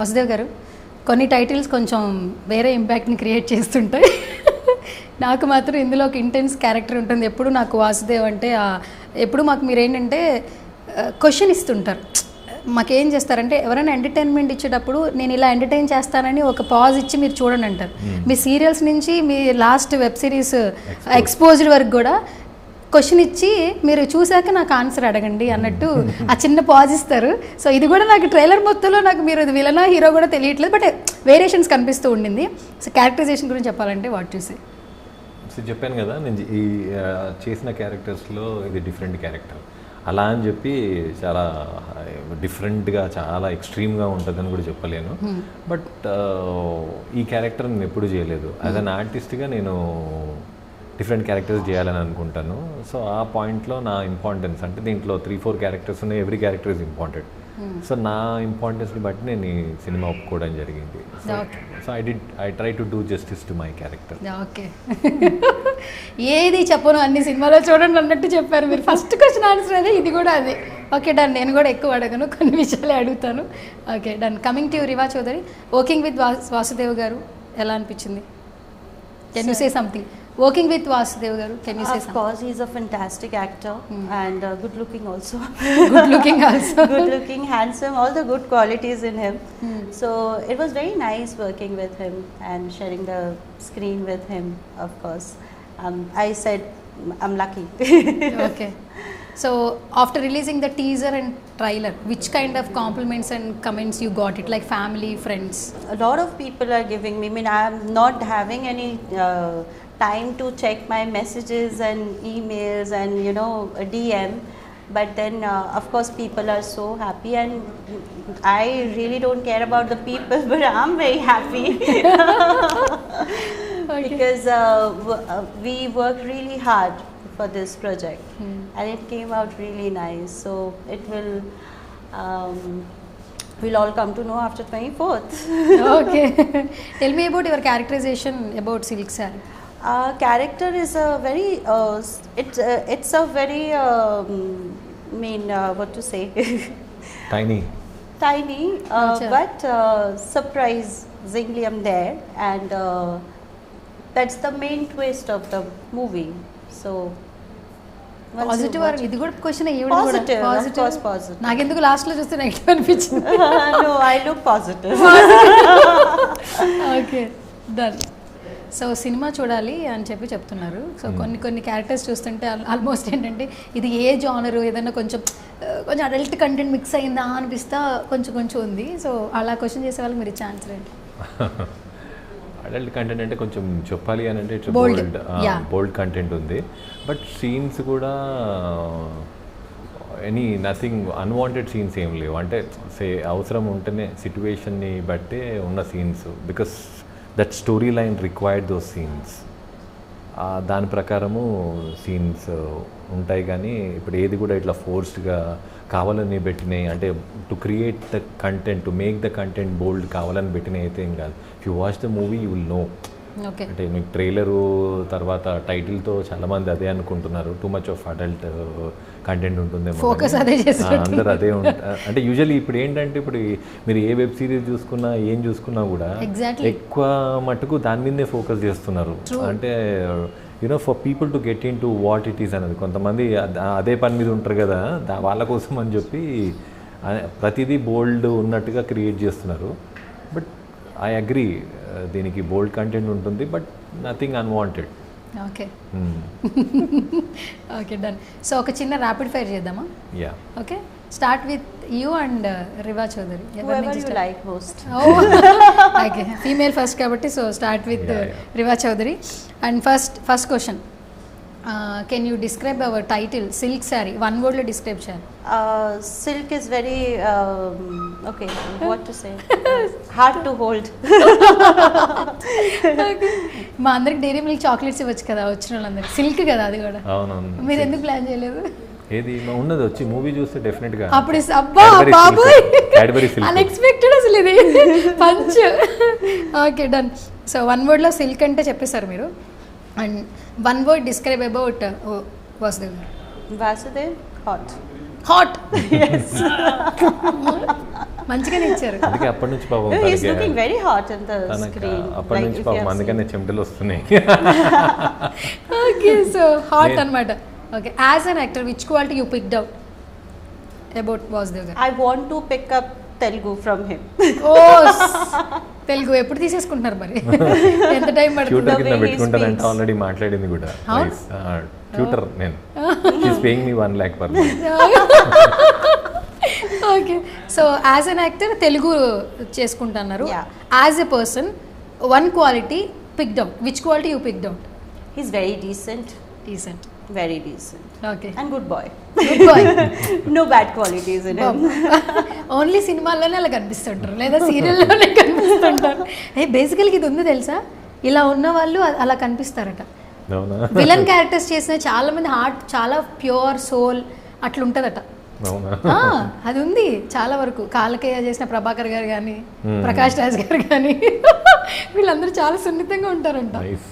వాసుదేవ్ గారు, కొన్ని టైటిల్స్ కొంచెం వేరే ఇంపాక్ట్ని క్రియేట్ చేస్తుంటాయి. నాకు మాత్రం ఇందులో ఒక ఇంటెన్స్ క్యారెక్టర్ ఉంటుంది. ఎప్పుడు నాకు వాసుదేవ్ అంటే ఎప్పుడు మాకు మీరు ఏంటంటే క్వశ్చన్ ఇస్తుంటారు. మాకేం చేస్తారంటే ఎవరైనా ఎంటర్టైన్మెంట్ ఇచ్చేటప్పుడు నేను ఇలా ఎంటర్టైన్ చేస్తానని ఒక పాజ్ ఇచ్చి మీరు చూడండి అంటారు. మీ సీరియల్స్ నుంచి మీ లాస్ట్ వెబ్ సిరీస్ ఎక్స్పోజ్డ్ వరకు కూడా క్వశ్చన్ ఇచ్చి మీరు చూశాక నాకు ఆన్సర్ అడగండి అన్నట్టు ఆ చిన్న పాజ్ ఇస్తారు. సో ఇది కూడా నాకు ట్రైలర్ మొత్తంలో నాకు మీరు విలనా హీరో కూడా తెలియట్లేదు, బట్ వేరియేషన్స్ కనిపిస్తూ ఉండింది. సో క్యారెక్టరైజేషన్ గురించి చెప్పాలంటే వాట్ చూసి చెప్పాను కదా, నేను ఈ చేసిన క్యారెక్టర్స్లో ఇది డిఫరెంట్ క్యారెక్టర్ అలా అని చెప్పి చాలా డిఫరెంట్గా చాలా ఎక్స్ట్రీమ్గా ఉంటుందని కూడా చెప్పలేను. బట్ ఈ క్యారెక్టర్ నేను ఎప్పుడు చేయలేదు. యాజ్ అన్ ఆర్టిస్ట్గా నేను డిఫరెంట్ క్యారెక్టర్స్ చేయాలని అనుకుంటాను. సో ఆ పాయింట్లో నా ఇంపార్టెన్స్ అంటే దీంట్లో 3-4 క్యారెక్టర్స్ ఉన్నాయి. Every character is important. So నా ఇంపార్టెన్స్ని బట్టి నేను ఈ సినిమా ఒప్పుకోవడం జరిగింది. So I try to do justice to my character. Okay, ఏది చెప్పను అన్ని సినిమాలో చూడండి అన్నట్టు చెప్పారు మీరు. ఫస్ట్ క్వశ్చన్ ఆన్సర్ అదే, ఇది కూడా అదే. Okay done. నేను కూడా ఎక్కువ అడగను, కొన్ని విషయాలే అడుగుతాను. Okay done. Coming to Riva Chaudhary, working with Vasudev garu ఎలా అనిపించింది? Can you say something? Working with Vasudev garu, can you say something? Of course, he's a fantastic actor and good looking also. Good looking also. Good looking, handsome, all the good qualities in him. So it was very nice working with him and sharing the screen with him, of course. I said I'm lucky. Okay. So after releasing the teaser and trailer, which kind of compliments and comments you got? It like family, friends? A lot of people are giving me. I mean, I'm not having any time to check my messages and emails and DM, but then of course people are so happy and I really don't care about the people, but I'm very happy. Okay. Because we worked really hard for this project and it came out really nice, so it will we'll all come to know after 24th. Okay. Tell me about your characterization about Silk Saree. Character is a very it's a very what to say, tiny but surprisingly I'm there, and that's the main twist of the movie. So positive or ఇది కూడా question ఈవిడ కూడా positive, of course positive. నాకెందుకు last లో చూస్తే negative అనిపించింది? No, I look positive. Okay done. So cinema చూడాలి అని చెప్తున్నారు. సో కొన్ని క్యారెక్టర్స్ చూస్తుంటే ఆల్మోస్ట్ ఏంటంటే ఇది ఏ జానరు, ఏదైనా కొంచెం అడల్ట్ కంటెంట్ మిక్స్ అయిందా అనిపిస్తా కొంచెం ఉంది. సో అలా క్వశ్చన్ చేసే వాళ్ళకి మీరు ఛాన్స్ ఏంటి? అడల్ట్ కంటెంట్ అంటే కొంచెం చెప్పాలి అని అంటే బోల్డ్ కంటెంట్ ఉంది. బట్ సీన్స్ కూడా నథింగ్ అన్వాంటెడ్ సీన్స్ ఏం లేవు. అంటే అవసరం ఉంటేనే సిచ్యువేషన్ని బట్టే ఉన్న scenes, because that story line required those scenes. దాని ప్రకారము సీన్స్ ఉంటాయి. కానీ ఇప్పుడు ఏది కూడా ఇట్లా ఫోర్స్డ్గా కావాలని పెట్టినాయి అంటే to create the content, to make the content bold కావాలని పెట్టినాయి అయితే ఏం కాదు. If you watch the movie you will know. అంటే మీకు ట్రైలరు తర్వాత టైటిల్తో చాలామంది అదే అనుకుంటున్నారు, too much of adult content ఉంటుందేమో, అందరు అదే అంటే యూజువల్లీ ఇప్పుడు ఏంటంటే ఇప్పుడు మీరు ఏ వెబ్ సిరీస్ చూసుకున్నా ఏం చూసుకున్నా కూడా ఎక్కువ మటుకు దాని మీదే ఫోకస్ చేస్తున్నారు. అంటే for people to get in to what it is అనేది. కొంతమంది అదే పని మీద ఉంటారు కదా, వాళ్ళ కోసం అని చెప్పి ప్రతిదీ బోల్డ్ ఉన్నట్టుగా క్రియేట్ చేస్తున్నారు. బట్ ఐ అగ్రీ, దీనికి బోల్డ్ కంటెంట్ ఉంటుంది but nothing unwanted. Okay okay done. So ఒక చిన్న ర్యాపిడ్ ఫైర్ చేద్దామా? Yeah okay, start with you and Riva Chaudhary. Whoever you like most. Okay, female first కాబట్టి so start with Riva Chaudhary. And first question, can you describe our title silk sari? One వర్డ్లో describe చేయాలి. Silk is very okay, what to say, hard to hold. మా అందరికి dairy milk chocolates ఇవ్వచ్చు కదా వచ్చిన వాళ్ళందరికి, silk కదా అది కూడా. అవునవును. మీరు ఎందుకు ప్లాన్ చేయలేదు? ఏది ఉన్నది వచ్చి మూవీ చూస్తే డెఫినెట్గా అప్పుడు అబ్బా బాబోయ్ అన్ఎక్స్పెక్టెడ్ అసలు ఇది punch. Okay done. So one వర్డ్లో సిల్క్ అంటే చెప్పేశారు మీరు. And one word describe about Vasudev. Vasudev, hot. Hot. Yes. మంచిగానే ఇచ్చారు. అందుకే అప్పటి నుంచి పాపం He's తనకి looking very hot on the screen. అప్పటి నుంచి if you పాపం have అందుకనే చెమటలు వస్తున్నాయి. ఓకే, సో హాట్ అన్నమాట. Okay, as an actor which quality you picked out about Vasudev గారు? seen. I want to pick up Telugu from him. ఓ తెలుగు ఎప్పుడు తీసేసుకుంటున్నారు మరి? ఎంత టైం పడుతుంది? ట్యూటర్ The కింద way he పెట్టుకుంటానంటే speaks. ఆల్రెడీ మాట్లాడింది కూడా. అవును? ట్యూటర్ నేను. She's paying me 1 lakh per month. Okay, so as an actor Telugu చేసుకుంటున్నారు. Yeah. As a person one quality picked out, which quality you picked out? He's very decent, decent. very decent, okay, and good boy. Good boy. No bad qualities in him. Only సినిమాల్లోనే అలా కనిపిస్తుంటారు, లేదా సీరియల్లోనే కనిపిస్తుంటారు. బేసికల్గా ఇది ఉంది తెలుసా, ఇలా ఉన్న వాళ్ళు అలా కనిపిస్తారట. అవునా? విలన్ క్యారెక్టర్స్ చేసిన చాలా మంది హార్ట్ చాలా ప్యూర్ సోల్ అట్లా ఉంటుందట. అవునా? అది ఉంది చాలా వరకు. కాలకేయ చేసిన ప్రభాకర్ గారు కానీ, ప్రకాష్ రాజ్ గారు కానీ వీళ్ళందరూ చాలా సున్నితంగా ఉంటారంట. Nice.